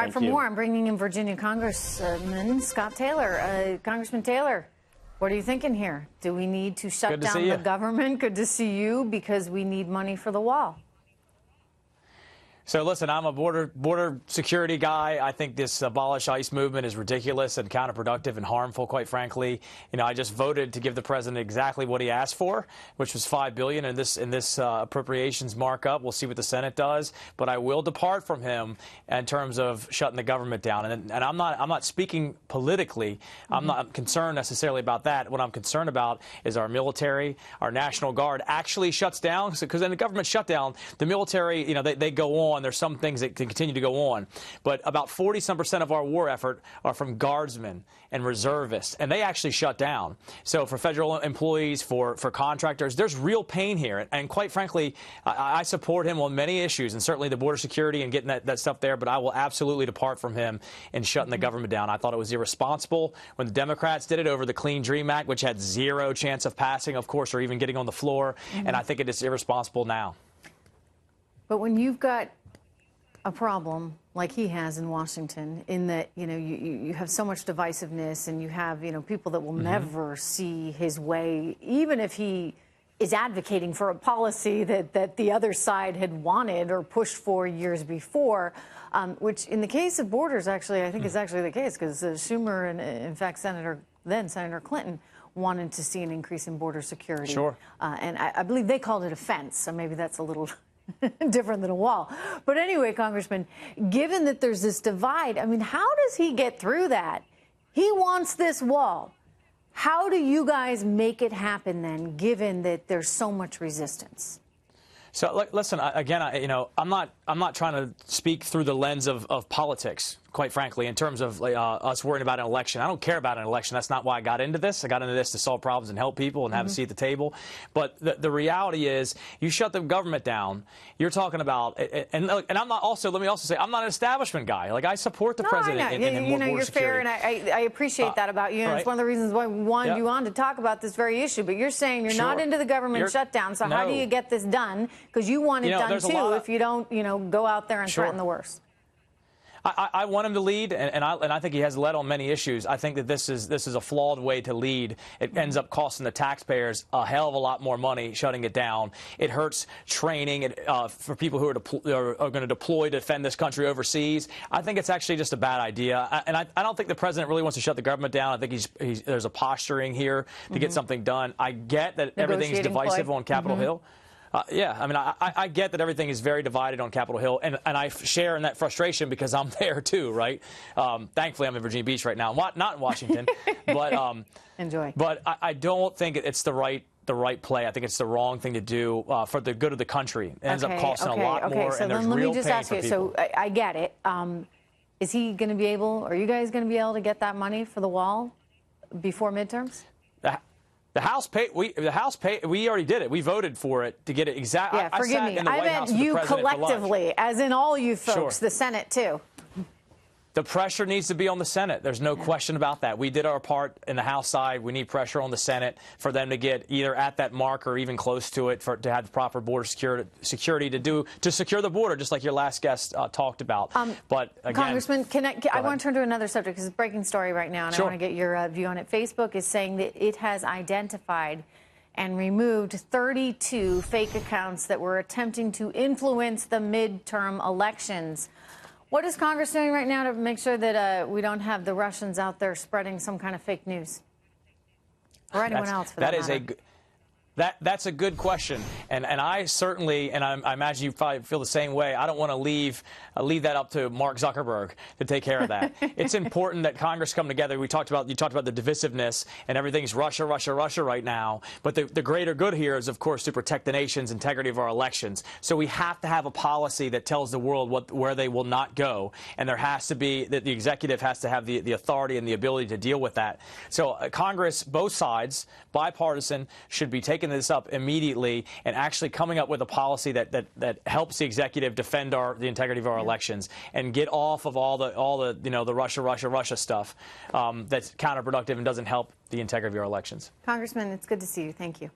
All right, for more, I'm bringing in Virginia Congressman Scott Taylor. Congressman Taylor, what are you thinking here? Do we need to shut down the government? Good to see you, because we need money for the wall. So listen, I'm a border security guy. I think this abolish ICE movement is ridiculous and counterproductive and harmful, quite frankly. You know, I just voted to give the president exactly what he asked for, which was $5 billion in this appropriations markup. We'll see what the Senate does, but I will depart from him in terms of shutting the government down. And I'm not speaking politically. I'm not concerned necessarily about that. What I'm concerned about is our military, our National Guard actually shuts down, because in the government shutdown, the military, you know, they go on. There's some things that can continue to go on, but about 40-some% of our war effort are from guardsmen and reservists, and they actually shut down. So for federal employees, for contractors, there's real pain here. And quite frankly, I support him on many issues, and certainly the border security and getting that stuff there, but I will absolutely depart from him in shutting the government down. I thought it was irresponsible when the Democrats did it over the Clean Dream Act, which had zero chance of passing, of course, or even getting on the floor, and I think it is irresponsible now. But when you've got a problem like he has in Washington, in that, you know, you have so much divisiveness, and you have, you know, people that will never see his way, even if he is advocating for a policy that the other side had wanted or pushed for years before, which in the case of borders, actually, I think is actually the case, because Schumer and, in fact, Senator Clinton wanted to see an increase in border security. Sure. And I believe they called it a fence, so maybe that's a little different than a wall. But anyway, Congressman, given that there's this divide, I mean, how does he get through that? He wants this wall. How do you guys make it happen then, given that there's so much resistance? So listen, again, you know, I'm not trying to speak through the lens of politics, quite frankly, in terms of us worrying about an election. I don't care about an election. That's not why I got into this. I got into this to solve problems and help people and have a seat at the table. But the reality is, you shut the government down, you're talking about, and I'm not also, let me also say, I'm not an establishment guy. Like, I support the president in you know, border you're security. fair, and I appreciate that about you. And it's one of the reasons why we wanted you on to talk about this very issue. But you're saying you're not into the government shutdown. So how do you get this done? Because you want it done too. If you don't, you know, go out there and threaten the worst. I want him to lead, and I think he has led on many issues. I think that this is a flawed way to lead. It ends up costing the taxpayers a hell of a lot more money shutting it down. It hurts training for people who are going to deploy to defend this country overseas. I think it's actually just a bad idea. And I don't think the president really wants to shut the government down. I think there's a posturing here to get something done. I get that everything's divisive on Capitol Hill. Yeah, I mean, I get that everything is very divided on Capitol Hill, and I share in that frustration because I'm there too, right? Thankfully, I'm in Virginia Beach right now, not in Washington, but enjoy. But I don't think it's the right play. I think it's the wrong thing to do for the good of the country. It ends up costing a lot more, so and there's let real me just pain ask for you. people. So I get it. Is he going to be able? Are you guys going to be able to get that money for the wall before midterms? The House paid. We already did it. We voted for it to get it exactly. Yeah, forgive me. I meant you collectively, as in all you folks, the Senate too. The pressure needs to be on the Senate. There's no question about that. We did our part in the House side. We need pressure on the Senate for them to get either at that mark or even close to it, to have the proper border security to secure the border, just like your last guest talked about. But again, Congressman, I want to turn to another subject because it's a breaking story right now, and I want to get your view on it. Facebook is saying that it has identified and removed 32 fake accounts that were attempting to influence the midterm elections. What is Congress doing right now to make sure that we don't have the Russians out there spreading some kind of fake news? Or anyone else, for that matter? That's a good question, and I certainly, and I imagine you probably feel the same way. I don't want to leave that up to Mark Zuckerberg to take care of that. It's important that Congress come together. You talked about the divisiveness, and everything's Russia right now. But the greater good here is, of course, to protect the nation's integrity of our elections. So we have to have a policy that tells the world where they will not go, and there has to be that the executive has to have the authority and the ability to deal with that. So Congress, both sides, bipartisan, should be taking this up immediately and actually coming up with a policy that helps the executive defend the integrity of our elections and get off of all the the Russia stuff that's counterproductive and doesn't help the integrity of our elections. Congressman, it's good to see you. Thank you.